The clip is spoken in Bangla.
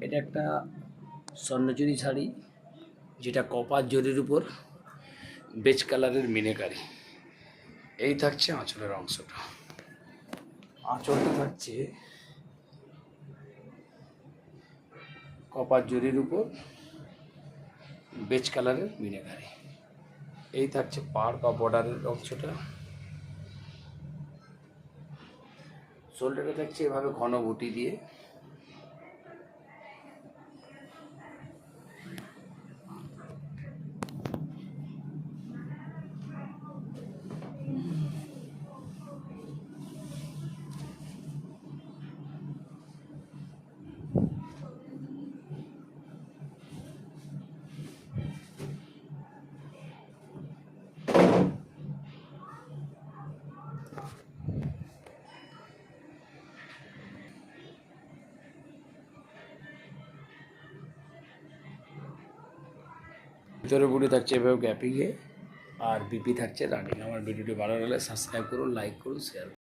এটা একটা স্বর্ণচুরি শাড়ি, যেটা কপার জরির উপর বেজ কালারের মিনাকারি। এই থাকছে আঁচলের অংশটা। আঁচলটা থাকছে কপার জরির উপর বেজ কালারের মিনাকারি। এই থাকছে পাড় বা বর্ডারের অংশটা। শোল্ডারটা থাকছে এভাবে ঘন বুটি দিয়ে। ভিতরে বুটি থাকছে এভাবে গ্যাপিংয়ে, আর বিপি থাকছে রানিং। আমার ভিডিওটি ভালো লাগলে সাবস্ক্রাইব করুন, লাইক করুন, শেয়ার করুন।